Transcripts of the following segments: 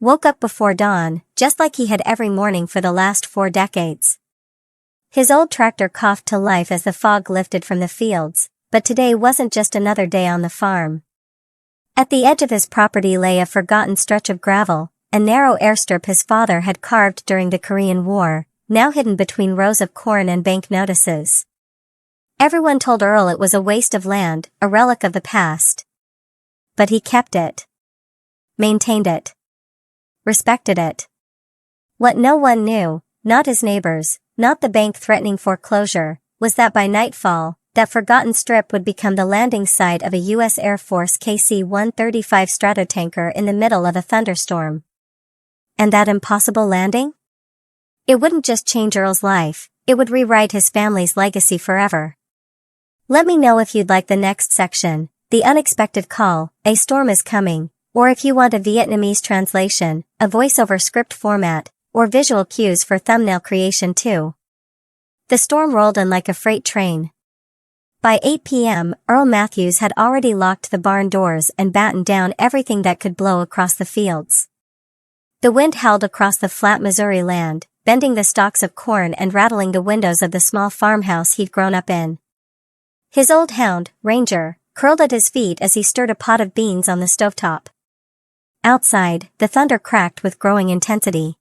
Woke up before dawn, just like he had every morning for the last 4 decades. His old tractor coughed to life as the fog lifted from the fields, but today wasn't just another day on the farm. At the edge of his property lay a forgotten stretch of gravel, a narrow airstrip his father had carved during the Korean War, now hidden between rows of corn and bank notices. Everyone told Earl it was a waste of land, a relic of the past. But he kept it. Maintained it. Respected it. What no one knew, not his neighbors, not the bank threatening foreclosure, was that by nightfall, that forgotten strip would become the landing site of a U.S. Air Force KC-135 Stratotanker in the middle of a thunderstorm. And that impossible landing? It wouldn't just change Earl's life, it would rewrite his family's legacy forever. Let me know if you'd like the next section, The Unexpected Call, A Storm is Coming, or if you want a Vietnamese translation, a voiceover script format, or visual cues for thumbnail creation too. The storm rolled in like a freight train. By 8 p.m., Earl Matthews had already locked the barn doors and battened down everything that could blow across the fields. The wind howled across the flat Missouri land, bending the stalks of corn and rattling the windows of the small farmhouse he'd grown up in. His old hound, Ranger, curled at his feet as he stirred a pot of beans on the stovetop. Outside, the thunder cracked with growing intensity.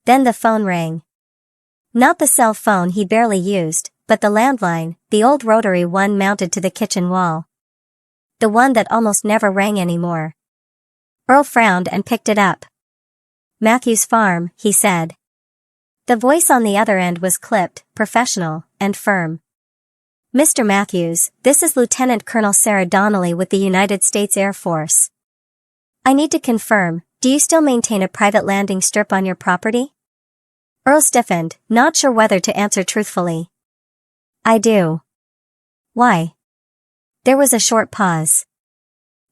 Then the phone rang. Not the cell phone he barely used, but the landline, the old rotary one mounted to the kitchen wall. The one that almost never rang anymore. Earl frowned and picked it up. "Matthews Farm," he said. The voice on the other end was clipped, professional, and firm. "Mr. Matthews, this is Lieutenant Colonel Sarah Donnelly with the United States Air Force. I need to confirm, do you still maintain a private landing strip on your property?" Earl stiffened, not sure whether to answer truthfully. "I do." "Why?" There was a short pause.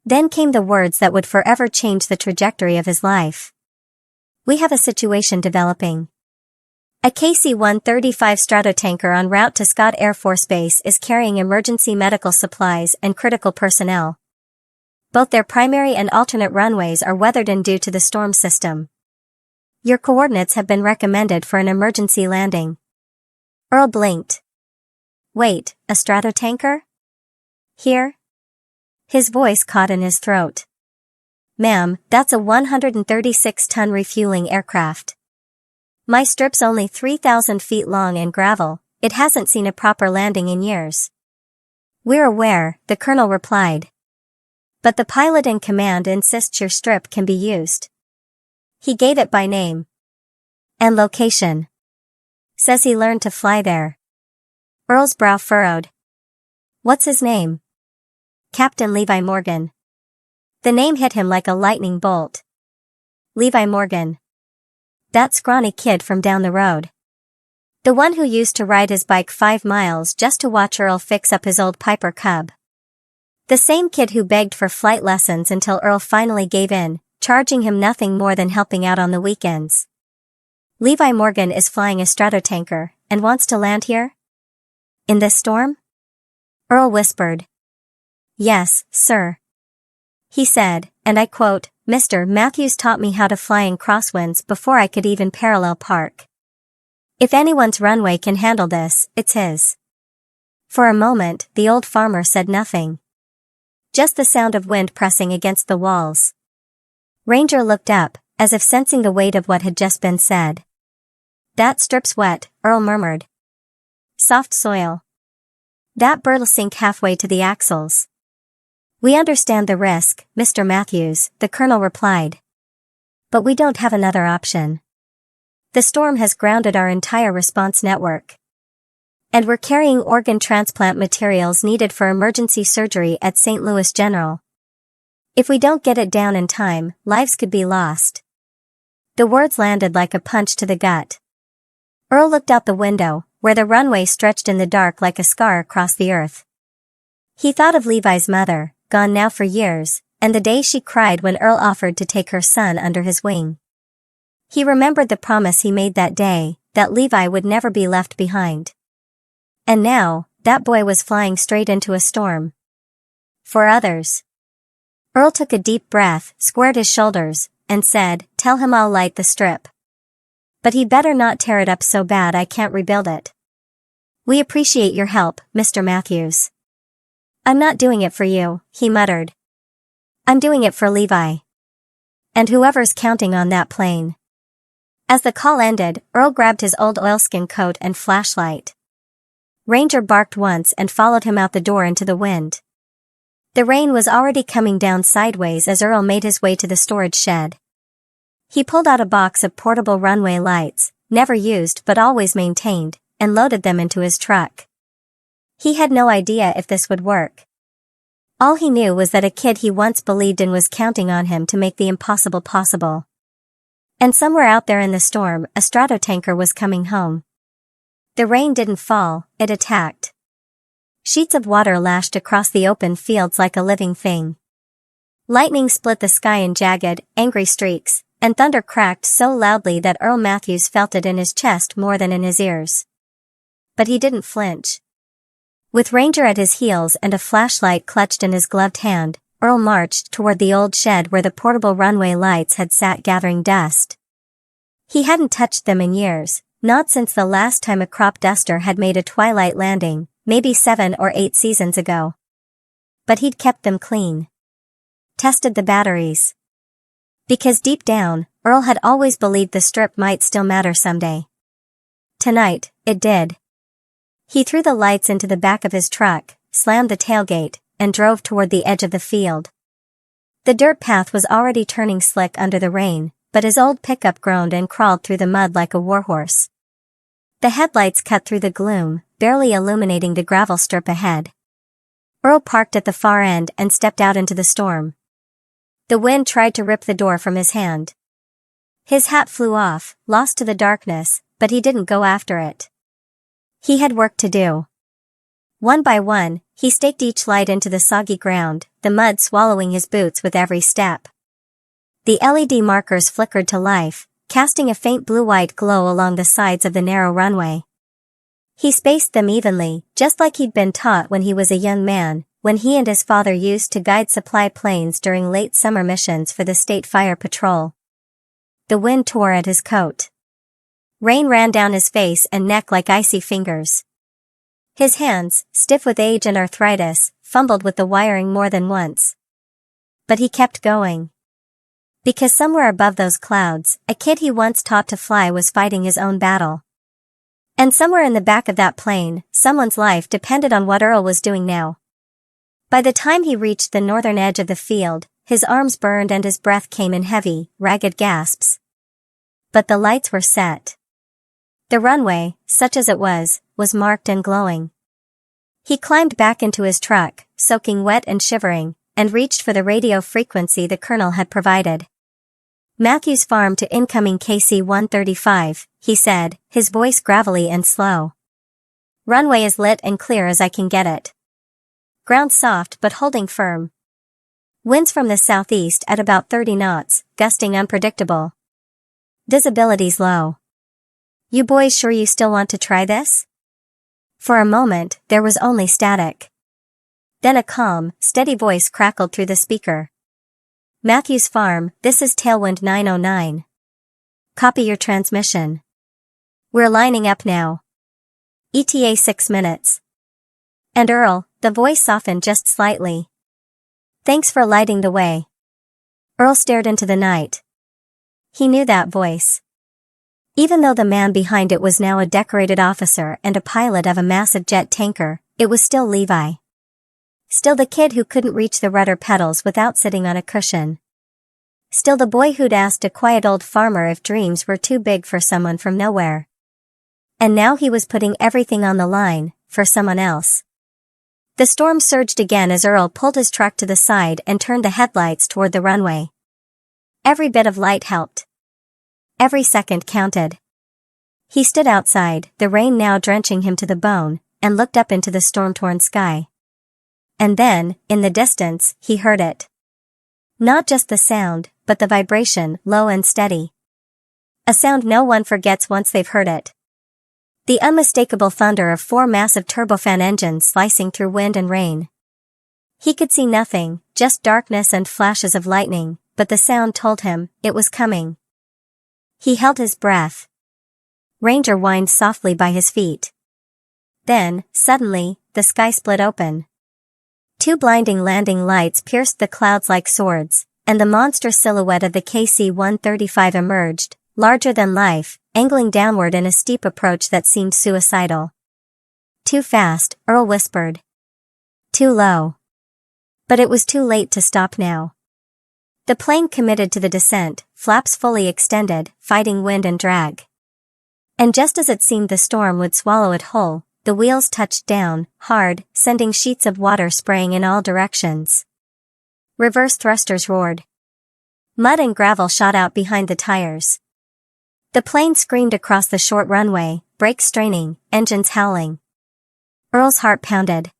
Then came the words that would forever change the trajectory of his life. "We have a situation developing. A KC-135 Stratotanker en route to Scott Air Force Base is carrying emergency medical supplies and critical personnel. Both their primary and alternate runways are weathered in due to the storm system. Your coordinates have been recommended for an emergency landing." Earl blinked. "Wait, a Stratotanker? Here?" His voice caught in his throat. "Ma'am, that's a 136-ton refueling aircraft. My strip's only 3,000 feet long in gravel, it hasn't seen a proper landing in years." "We're aware," the colonel replied. "But the pilot in command insists your strip can be used." He gave it by name. "And location. Says he learned to fly there." Earl's brow furrowed. "What's his name?" "Captain Levi Morgan." The name hit him like a lightning bolt. Levi Morgan. That scrawny kid from down the road. The one who used to ride his bike 5 miles just to watch Earl fix up his old Piper Cub. The same kid who begged for flight lessons until Earl finally gave in, charging him nothing more than helping out on the weekends. Levi Morgan is flying a Stratotanker, and wants to land here? In this storm? Earl whispered. "Yes, sir." He said, and I quote, "Mr. Matthews taught me how to fly in crosswinds before I could even parallel park. If anyone's runway can handle this, it's his." For a moment, the old farmer said nothing. Just the sound of wind pressing against the walls. Ranger looked up, as if sensing the weight of what had just been said. "That strip's wet," Earl murmured. "Soft soil. That bird'll sink halfway to the axles." "We understand the risk, Mr. Matthews," the colonel replied. "But we don't have another option. The storm has grounded our entire response network. And we're carrying organ transplant materials needed for emergency surgery at St. Louis General. If we don't get it down in time, lives could be lost." The words landed like a punch to the gut. Earl looked out the window, where the runway stretched in the dark like a scar across the earth. He thought of Levi's mother, gone now for years, and the day she cried when Earl offered to take her son under his wing. He remembered the promise he made that day, that Levi would never be left behind. And now, that boy was flying straight into a storm. For others. Earl took a deep breath, squared his shoulders, and said, tell him I'll light the strip. But he'd better not tear it up so bad I can't rebuild it. We appreciate your help, Mr. Matthews. I'm not doing it for you, he muttered. I'm doing it for Levi. And whoever's counting on that plane. As the call ended, Earl grabbed his old oilskin coat and flashlight. Ranger barked once and followed him out the door into the wind. The rain was already coming down sideways as Earl made his way to the storage shed. He pulled out a box of portable runway lights, never used but always maintained, and loaded them into his truck. He had no idea if this would work. All he knew was that a kid he once believed in was counting on him to make the impossible possible. And somewhere out there in the storm, a Stratotanker was coming home. The rain didn't fall, it attacked. Sheets of water lashed across the open fields like a living thing. Lightning split the sky in jagged, angry streaks, and thunder cracked so loudly that Earl Matthews felt it in his chest more than in his ears. But he didn't flinch. With Ranger at his heels and a flashlight clutched in his gloved hand, Earl marched toward the old shed where the portable runway lights had sat gathering dust. He hadn't touched them in years, not since the last time a crop duster had made a twilight landing, maybe 7 or 8 seasons ago. But he'd kept them clean. Tested the batteries. Because deep down, Earl had always believed the strip might still matter someday. Tonight, it did. He threw the lights into the back of his truck, slammed the tailgate, and drove toward the edge of the field. The dirt path was already turning slick under the rain, but his old pickup groaned and crawled through the mud like a warhorse. The headlights cut through the gloom, barely illuminating the gravel strip ahead. Earl parked at the far end and stepped out into the storm. The wind tried to rip the door from his hand. His hat flew off, lost to the darkness, but he didn't go after it. He had work to do. One by one, he staked each light into the soggy ground, the mud swallowing his boots with every step. The LED markers flickered to life, casting a faint blue-white glow along the sides of the narrow runway. He spaced them evenly, just like he'd been taught when he was a young man, when he and his father used to guide supply planes during late summer missions for the State Fire Patrol. The wind tore at his coat. Rain ran down his face and neck like icy fingers. His hands, stiff with age and arthritis, fumbled with the wiring more than once. But he kept going. Because somewhere above those clouds, a kid he once taught to fly was fighting his own battle. And somewhere in the back of that plane, someone's life depended on what Earl was doing now. By the time he reached the northern edge of the field, his arms burned and his breath came in heavy, ragged gasps. But the lights were set. The runway, such as it was marked and glowing. He climbed back into his truck, soaking wet and shivering, and reached for the radio frequency the colonel had provided. Matthews Farm to incoming KC-135, he said, his voice gravelly and slow. Runway is lit and clear as I can get it. Ground soft but holding firm. Winds from the southeast at about 30 knots, gusting unpredictable. Visibility's low. You boys sure you still want to try this? For a moment, there was only static. Then a calm, steady voice crackled through the speaker. Matthews Farm, this is Tailwind 909. Copy your transmission. We're lining up now. ETA 6 minutes. And Earl, the voice softened just slightly. Thanks for lighting the way. Earl stared into the night. He knew that voice. Even though the man behind it was now a decorated officer and a pilot of a massive jet tanker, it was still Levi. Still the kid who couldn't reach the rudder pedals without sitting on a cushion. Still the boy who'd asked a quiet old farmer if dreams were too big for someone from nowhere. And now he was putting everything on the line, for someone else. The storm surged again as Earl pulled his truck to the side and turned the headlights toward the runway. Every bit of light helped. Every second counted. He stood outside, the rain now drenching him to the bone, and looked up into the storm-torn sky. And then, in the distance, he heard it. Not just the sound, but the vibration, low and steady. A sound no one forgets once they've heard it. The unmistakable thunder of 4 massive turbofan engines slicing through wind and rain. He could see nothing, just darkness and flashes of lightning, but the sound told him, it was coming. He held his breath. Ranger whined softly by his feet. Then, suddenly, the sky split open. Two blinding landing lights pierced the clouds like swords, and the monstrous silhouette of the KC-135 emerged, larger than life, angling downward in a steep approach that seemed suicidal. Too fast, Earl whispered. Too low. But it was too late to stop now. The plane committed to the descent, flaps fully extended, fighting wind and drag. And just as it seemed the storm would swallow it whole, the wheels touched down, hard, sending sheets of water spraying in all directions. Reverse thrusters roared. Mud and gravel shot out behind the tires. The plane screamed across the short runway, brakes straining, engines howling. Earl's heart pounded.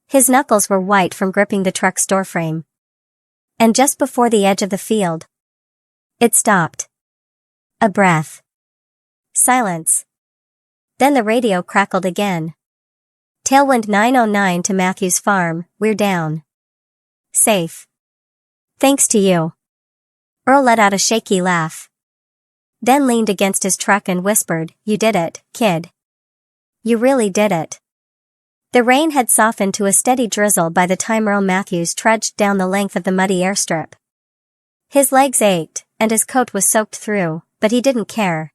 His knuckles were white from gripping the truck's doorframe. And just before the edge of the field, it stopped. A breath. Silence. Then the radio crackled again. Tailwind 909 to Matthews Farm, we're down. Safe. Thanks to you. Earl let out a shaky laugh. Then leaned against his truck and whispered, You did it, kid. You really did it. The rain had softened to a steady drizzle by the time Earl Matthews trudged down the length of the muddy airstrip. His legs ached, and his coat was soaked through, but he didn't care.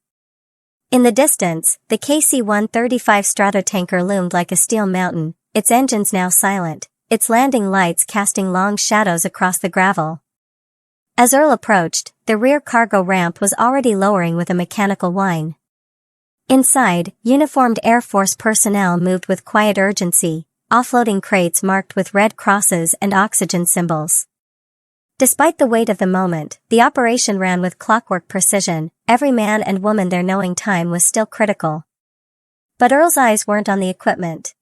In the distance, the KC-135 Stratotanker loomed like a steel mountain, its engines now silent, its landing lights casting long shadows across the gravel. As Earl approached, the rear cargo ramp was already lowering with a mechanical whine. Inside, uniformed Air Force personnel moved with quiet urgency, offloading crates marked with red crosses and oxygen symbols. Despite the weight of the moment, the operation ran with clockwork precision, every man and woman there knowing time was still critical. But Earl's eyes weren't on the equipment.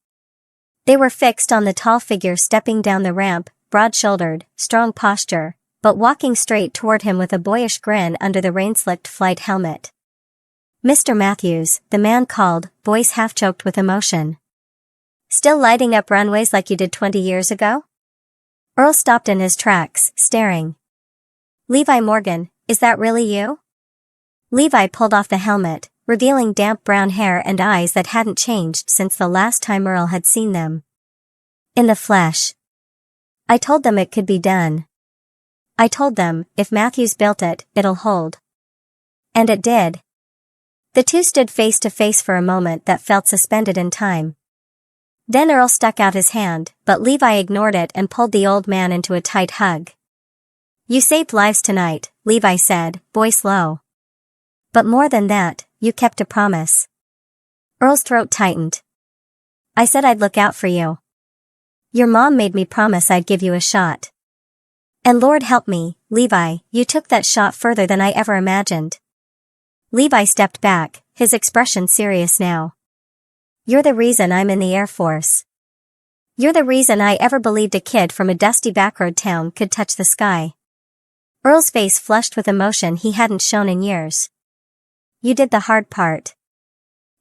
They were fixed on the tall figure stepping down the ramp, broad-shouldered, strong posture, but walking straight toward him with a boyish grin under the rain-slicked flight helmet. Mr. Matthews, the man called, voice half-choked with emotion. Still lighting up runways like you did 20 years ago? Earl stopped in his tracks, staring. Levi Morgan, is that really you? Levi pulled off the helmet, revealing damp brown hair and eyes that hadn't changed since the last time Earl had seen them. In the flesh. I told them it could be done. I told them, if Matthews built it, it'll hold. And it did. The two stood face to face for a moment that felt suspended in time. Then Earl stuck out his hand, but Levi ignored it and pulled the old man into a tight hug. You saved lives tonight, Levi said, voice low. But more than that, you kept a promise. Earl's throat tightened. I said I'd look out for you. Your mom made me promise I'd give you a shot. And Lord help me, Levi, you took that shot further than I ever imagined. Levi stepped back, his expression serious now. You're the reason I'm in the Air Force. You're the reason I ever believed a kid from a dusty backroad town could touch the sky. Earl's face flushed with emotion he hadn't shown in years. You did the hard part.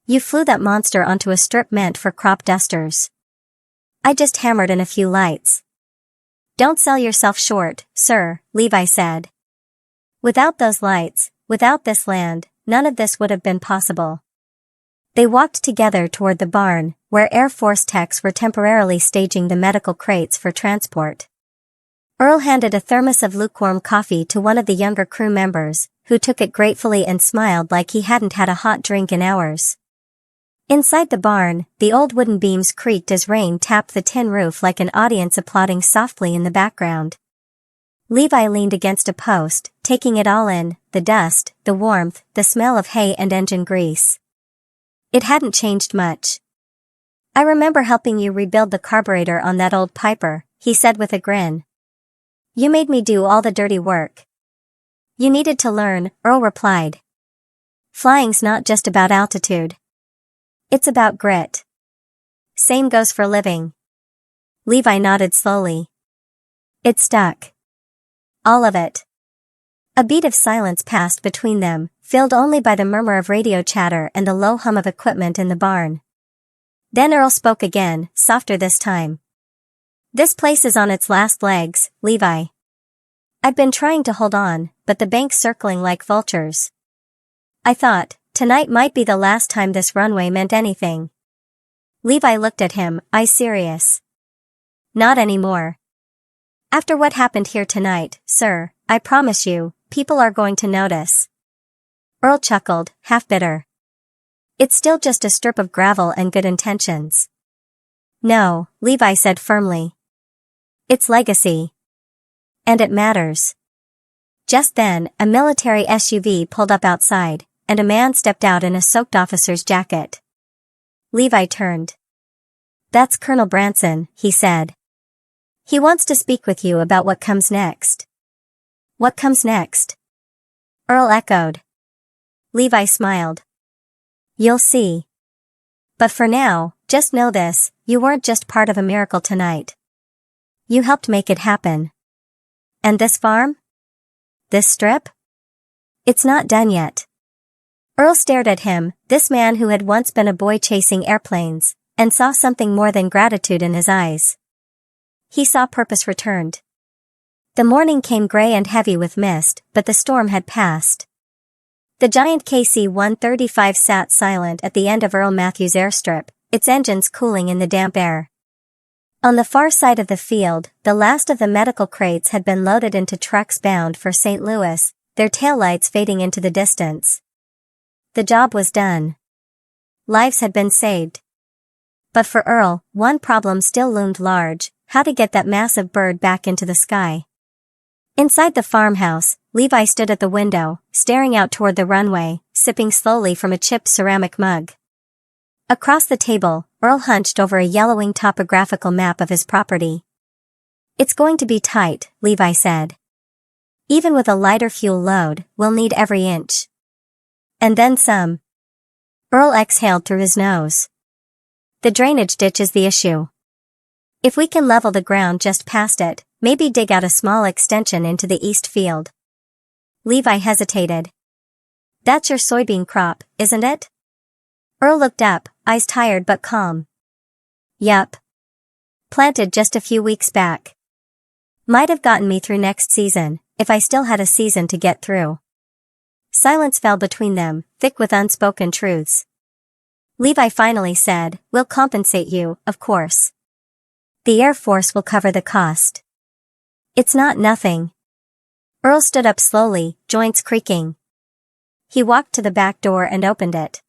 You flew that monster onto a strip meant for crop dusters. I just hammered in a few lights. Don't sell yourself short, sir, Levi said. Without those lights, without this land, none of this would have been possible. They walked together toward the barn, where Air Force techs were temporarily staging the medical crates for transport. Earl handed a thermos of lukewarm coffee to one of the younger crew members, who took it gratefully and smiled like he hadn't had a hot drink in hours. Inside the barn, the old wooden beams creaked as rain tapped the tin roof like an audience applauding softly in the background. Levi leaned against a post, taking it all in, the dust, the warmth, the smell of hay and engine grease. It hadn't changed much. I remember helping you rebuild the carburetor on that old Piper, he said with a grin. You made me do all the dirty work. You needed to learn, Earl replied. Flying's not just about altitude. It's about grit. Same goes for living. Levi nodded slowly. It stuck. All of it. A beat of silence passed between them, filled only by the murmur of radio chatter and the low hum of equipment in the barn. Then Earl spoke again, softer this time. This place is on its last legs, Levi. I've been trying to hold on, but the bank's circling like vultures. I thought, tonight might be the last time this runway meant anything. Levi looked at him, eyes serious. Not anymore. After what happened here tonight, sir, I promise you, people are going to notice. Earl chuckled, half bitter. It's still just a strip of gravel and good intentions. No, Levi said firmly. It's legacy. And it matters. Just then, a military SUV pulled up outside, and a man stepped out in a soaked officer's jacket. Levi turned. That's Colonel Branson, he said. He wants to speak with you about what comes next. What comes next? Earl echoed. Levi smiled. You'll see. But for now, just know this, you weren't just part of a miracle tonight. You helped make it happen. And this farm? This strip? It's not done yet. Earl stared at him, this man who had once been a boy chasing airplanes, and saw something more than gratitude in his eyes. He saw purpose returned. The morning came gray and heavy with mist, but the storm had passed. The giant KC-135 sat silent at the end of Earl Matthews airstrip, its engines cooling in the damp air. On the far side of the field, the last of the medical crates had been loaded into trucks bound for St. Louis, their taillights fading into the distance. The job was done. Lives had been saved. But for Earl, one problem still loomed large, how to get that massive bird back into the sky. Inside the farmhouse, Levi stood at the window, staring out toward the runway, sipping slowly from a chipped ceramic mug. Across the table, Earl hunched over a yellowing topographical map of his property. It's going to be tight, Levi said. Even with a lighter fuel load, we'll need every inch. And then some. Earl exhaled through his nose. The drainage ditch is the issue. If we can level the ground just past it, maybe dig out a small extension into the east field. Levi hesitated. That's your soybean crop, isn't it? Earl looked up, eyes tired but calm. Yup. Planted just a few weeks back. Might have gotten me through next season, if I still had a season to get through. Silence fell between them, thick with unspoken truths. Levi finally said, We'll compensate you, of course. The Air Force will cover the cost. It's not nothing. Earl stood up slowly, joints creaking. He walked to the back door and opened it.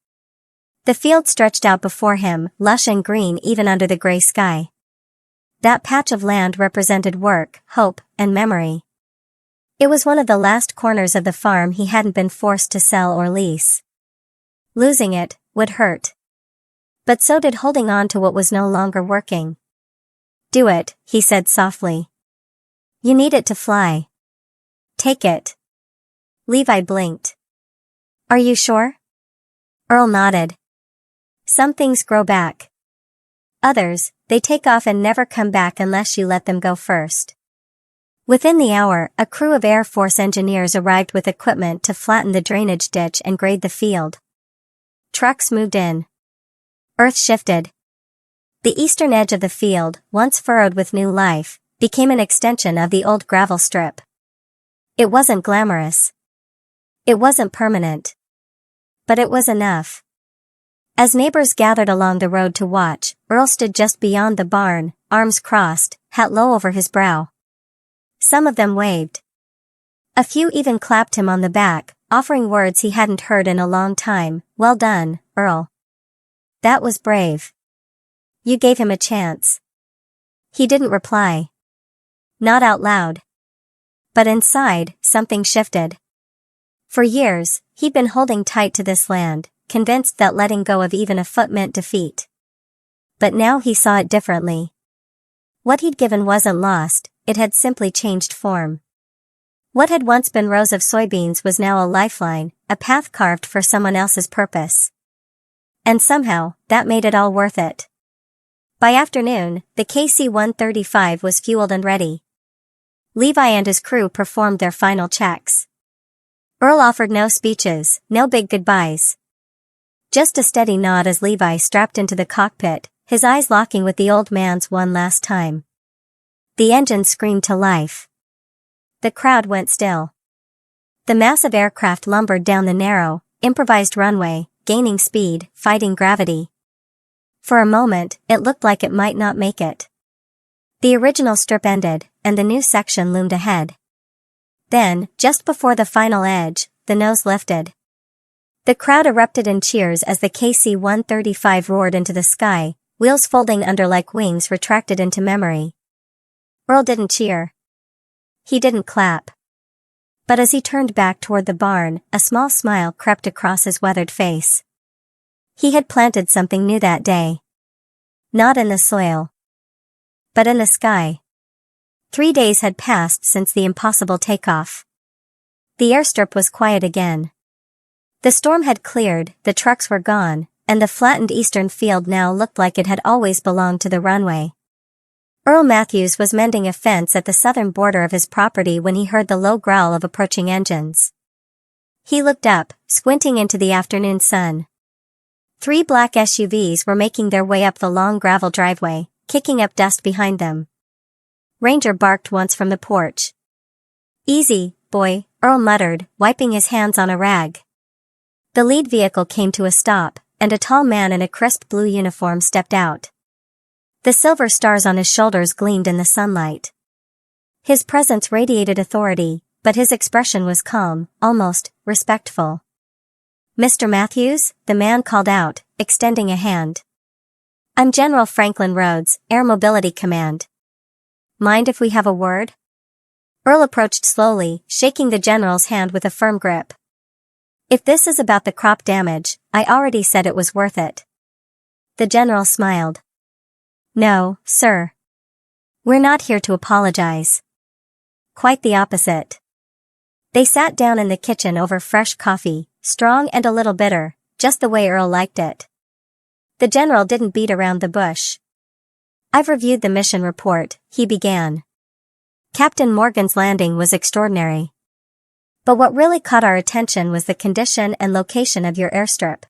The field stretched out before him, lush and green even under the gray sky. That patch of land represented work, hope, and memory. It was one of the last corners of the farm he hadn't been forced to sell or lease. Losing it would hurt. But so did holding on to what was no longer working. Do it, he said softly. You need it to fly. Take it. Levi blinked. Are you sure? Earl nodded. Some things grow back. Others, they take off and never come back unless you let them go first. Within the hour, a crew of Air Force engineers arrived with equipment to flatten the drainage ditch and grade the field. Trucks moved in. Earth shifted. The eastern edge of the field, once furrowed with new life, became an extension of the old gravel strip. It wasn't glamorous. It wasn't permanent. But it was enough. As neighbors gathered along the road to watch, Earl stood just beyond the barn, arms crossed, hat low over his brow. Some of them waved. A few even clapped him on the back, offering words he hadn't heard in a long time. Well done, Earl. That was brave. You gave him a chance. He didn't reply. Not out loud. But inside, something shifted. For years, he'd been holding tight to this land, convinced that letting go of even a foot meant defeat. But now he saw it differently. What he'd given wasn't lost, it had simply changed form. What had once been rows of soybeans was now a lifeline, a path carved for someone else's purpose. And somehow, that made it all worth it. By afternoon, the KC-135 was fueled and ready. Levi and his crew performed their final checks. Earl offered no speeches, no big goodbyes. Just a steady nod as Levi strapped into the cockpit, his eyes locking with the old man's one last time. The engine screamed to life. The crowd went still. The massive aircraft lumbered down the narrow, improvised runway, gaining speed, fighting gravity. For a moment, it looked like it might not make it. The original strip ended, and the new section loomed ahead. Then, just before the final edge, the nose lifted. The crowd erupted in cheers as the KC-135 roared into the sky, wheels folding under like wings retracted into memory. Earl didn't cheer. He didn't clap. But as he turned back toward the barn, a small smile crept across his weathered face. He had planted something new that day. Not in the soil, but in the sky. 3 days had passed since the impossible takeoff. The airstrip was quiet again. The storm had cleared, the trucks were gone, and the flattened eastern field now looked like it had always belonged to the runway. Earl Matthews was mending a fence at the southern border of his property when he heard the low growl of approaching engines. He looked up, squinting into the afternoon sun. 3 black SUVs were making their way up the long gravel driveway, kicking up dust behind them. Ranger barked once from the porch. "Easy, boy," Earl muttered, wiping his hands on a rag. The lead vehicle came to a stop, and a tall man in a crisp blue uniform stepped out. The silver stars on his shoulders gleamed in the sunlight. His presence radiated authority, but his expression was calm, almost respectful. "Mr. Matthews?" the man called out, extending a hand. "I'm General Franklin Rhodes, Air Mobility Command. Mind if we have a word?" Earl approached slowly, shaking the general's hand with a firm grip. "If this is about the crop damage, I already said it was worth it." The general smiled. "No, sir. We're not here to apologize. Quite the opposite." They sat down in the kitchen over fresh coffee, strong and a little bitter, just the way Earl liked it. The general didn't beat around the bush. "I've reviewed the mission report," he began. "Captain Morgan's landing was extraordinary. But what really caught our attention was the condition and location of your airstrip.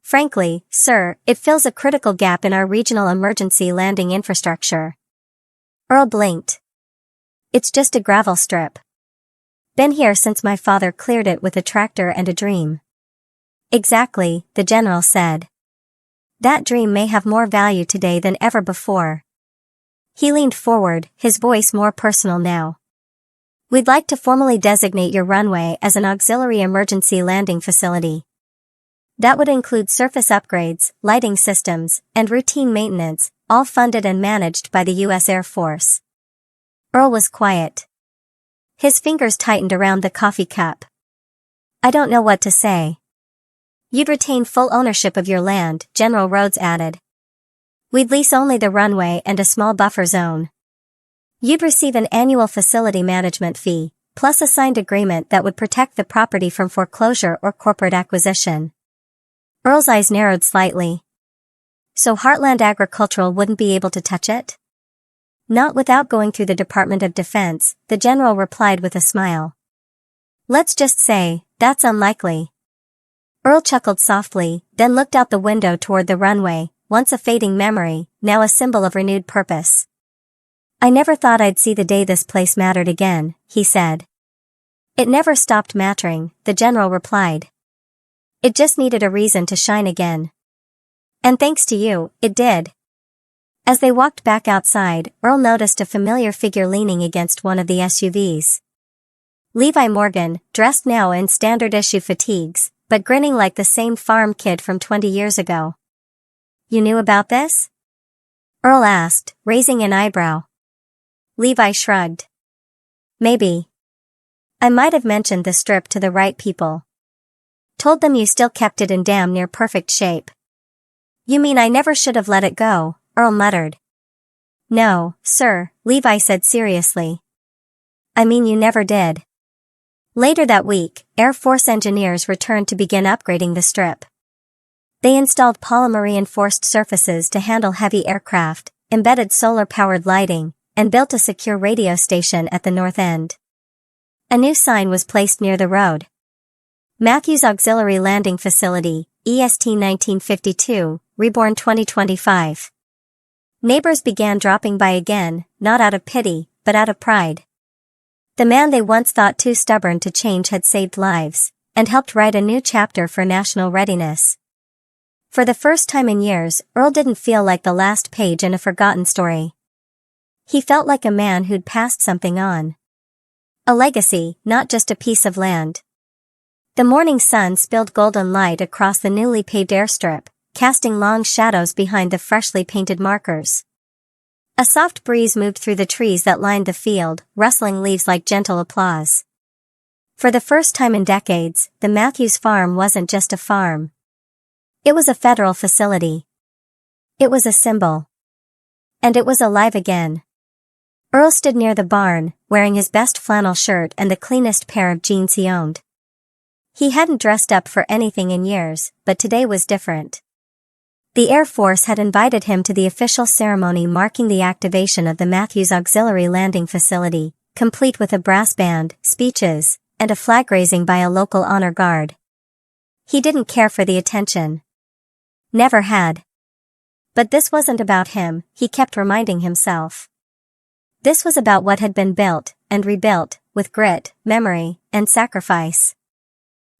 Frankly, sir, it fills a critical gap in our regional emergency landing infrastructure." Earl blinked. "It's just a gravel strip. Been here since my father cleared it with a tractor and a dream." "Exactly," the general said. "That dream may have more value today than ever before." He leaned forward, his voice more personal now. "We'd like to formally designate your runway as an auxiliary emergency landing facility. That would include surface upgrades, lighting systems, and routine maintenance, all funded and managed by the U.S. Air Force." Earl was quiet. His fingers tightened around the coffee cup. "I don't know what to say." "You'd retain full ownership of your land," General Rhodes added. "We'd lease only the runway and a small buffer zone. You'd receive an annual facility management fee, plus a signed agreement that would protect the property from foreclosure or corporate acquisition." Earl's eyes narrowed slightly. "So Heartland Agricultural wouldn't be able to touch it?" "Not without going through the Department of Defense," the general replied with a smile. "Let's just say, that's unlikely." Earl chuckled softly, then looked out the window toward the runway, once a fading memory, now a symbol of renewed purpose. "I never thought I'd see the day this place mattered again," he said. "It never stopped mattering," the general replied. "It just needed a reason to shine again. And thanks to you, it did." As they walked back outside, Earl noticed a familiar figure leaning against one of the SUVs. Levi Morgan, dressed now in standard-issue fatigues, but grinning like the same farm kid from 20 years ago. "You knew about this?" Earl asked, raising an eyebrow. Levi shrugged. "Maybe. I might have mentioned the strip to the right people. Told them you still kept it in damn near perfect shape." "You mean I never should have let it go?" Earl muttered. "No, sir," Levi said seriously. "I mean you never did." Later that week, Air Force engineers returned to begin upgrading the strip. They installed polymer-reinforced surfaces to handle heavy aircraft, embedded solar-powered lighting, and built a secure radio station at the north end. A new sign was placed near the road. Matthews Auxiliary Landing Facility, EST 1952, reborn 2025. Neighbors began dropping by again, not out of pity, but out of pride. The man they once thought too stubborn to change had saved lives, and helped write a new chapter for national readiness. For the first time in years, Earl didn't feel like the last page in a forgotten story. He felt like a man who'd passed something on. A legacy, not just a piece of land. The morning sun spilled golden light across the newly paved airstrip, casting long shadows behind the freshly painted markers. A soft breeze moved through the trees that lined the field, rustling leaves like gentle applause. For the first time in decades, the Matthews farm wasn't just a farm. It was a federal facility. It was a symbol. And it was alive again. Earl stood near the barn, wearing his best flannel shirt and the cleanest pair of jeans he owned. He hadn't dressed up for anything in years, but today was different. The Air Force had invited him to the official ceremony marking the activation of the Matthews Auxiliary Landing Facility, complete with a brass band, speeches, and a flag raising by a local honor guard. He didn't care for the attention. Never had. But this wasn't about him, he kept reminding himself. This was about what had been built, and rebuilt, with grit, memory, and sacrifice.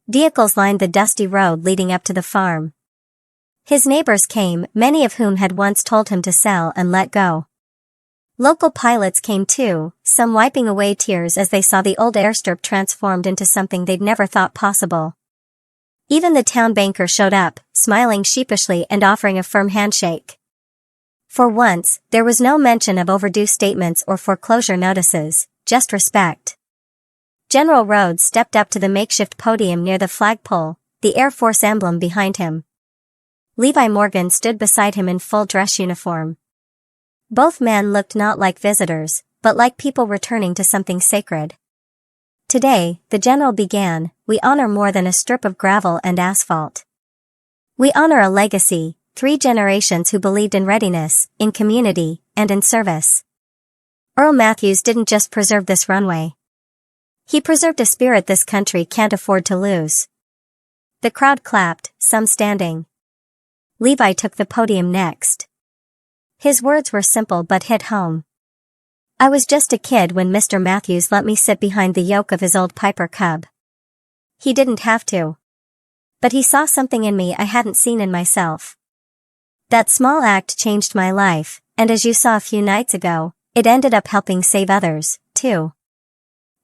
Vehicles lined the dusty road leading up to the farm. His neighbors came, many of whom had once told him to sell and let go. Local pilots came too, some wiping away tears as they saw the old airstrip transformed into something they'd never thought possible. Even the town banker showed up, smiling sheepishly and offering a firm handshake. For once, there was no mention of overdue statements or foreclosure notices, just respect. General Rhodes stepped up to the makeshift podium near the flagpole, the Air Force emblem behind him. Levi Morgan stood beside him in full dress uniform. Both men looked not like visitors, but like people returning to something sacred. Today, the general began, we honor more than a strip of gravel and asphalt. We honor a legacy, 3 generations who believed in readiness, in community, and in service. Earl Matthews didn't just preserve this runway. He preserved a spirit this country can't afford to lose. The crowd clapped, some standing. Levi took the podium next. His words were simple but hit home. I was just a kid when Mr. Matthews let me sit behind the yoke of his old Piper Cub. He didn't have to. But he saw something in me I hadn't seen in myself. That small act changed my life, and as you saw a few nights ago, it ended up helping save others, too.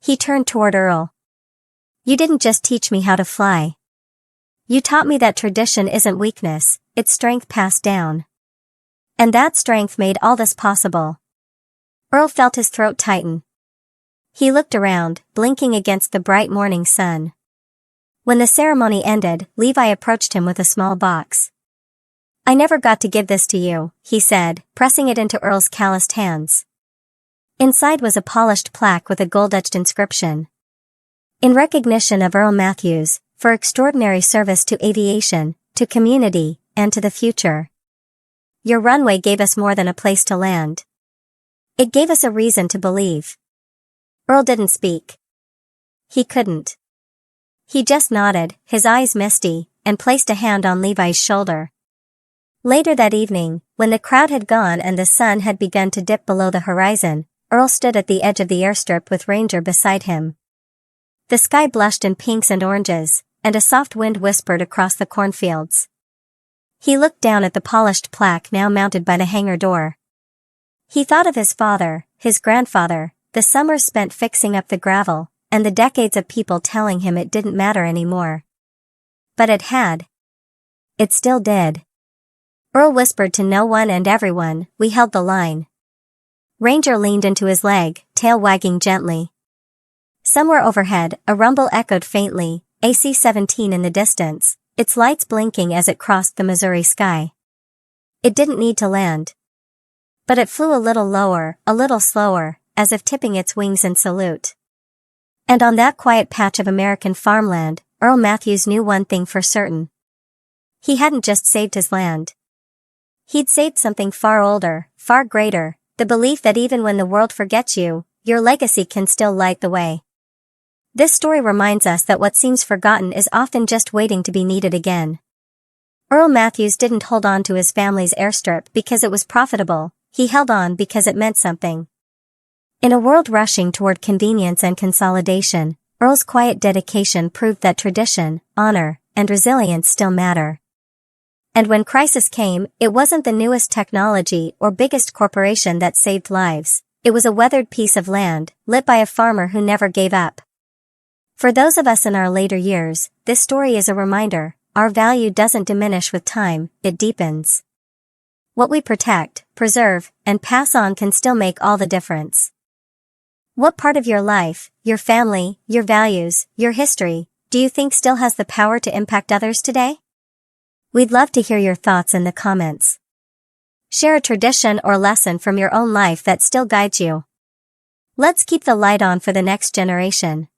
He turned toward Earl. You didn't just teach me how to fly. You taught me that tradition isn't weakness, it's strength passed down. And that strength made all this possible. Earl felt his throat tighten. He looked around, blinking against the bright morning sun. When the ceremony ended, Levi approached him with a small box. I never got to give this to you, he said, pressing it into Earl's calloused hands. Inside was a polished plaque with a gold-etched inscription. In recognition of Earl Matthews, for extraordinary service to aviation, to community, and to the future. Your runway gave us more than a place to land. It gave us a reason to believe. Earl didn't speak. He couldn't. He just nodded, his eyes misty, and placed a hand on Levi's shoulder. Later that evening, when the crowd had gone and the sun had begun to dip below the horizon, Earl stood at the edge of the airstrip with Ranger beside him. The sky blushed in pinks and oranges, and a soft wind whispered across the cornfields. He looked down at the polished plaque now mounted by the hangar door. He thought of his father, his grandfather, the summers spent fixing up the gravel, and the decades of people telling him it didn't matter anymore. But it had. It still did. Earl whispered to no one and everyone, we held the line. Ranger leaned into his leg, tail wagging gently. Somewhere overhead, a rumble echoed faintly, AC-17 in the distance, its lights blinking as it crossed the Missouri sky. It didn't need to land. But it flew a little lower, a little slower, as if tipping its wings in salute. And on that quiet patch of American farmland, Earl Matthews knew one thing for certain. He hadn't just saved his land. He'd saved something far older, far greater, the belief that even when the world forgets you, your legacy can still light the way. This story reminds us that what seems forgotten is often just waiting to be needed again. Earl Matthews didn't hold on to his family's airstrip because it was profitable, he held on because it meant something. In a world rushing toward convenience and consolidation, Earl's quiet dedication proved that tradition, honor, and resilience still matter. And when crisis came, it wasn't the newest technology or biggest corporation that saved lives. It was a weathered piece of land, lit by a farmer who never gave up. For those of us in our later years, this story is a reminder: our value doesn't diminish with time, it deepens. What we protect, preserve, and pass on can still make all the difference. What part of your life, your family, your values, your history, do you think still has the power to impact others today? We'd love to hear your thoughts in the comments. Share a tradition or lesson from your own life that still guides you. Let's keep the light on for the next generation.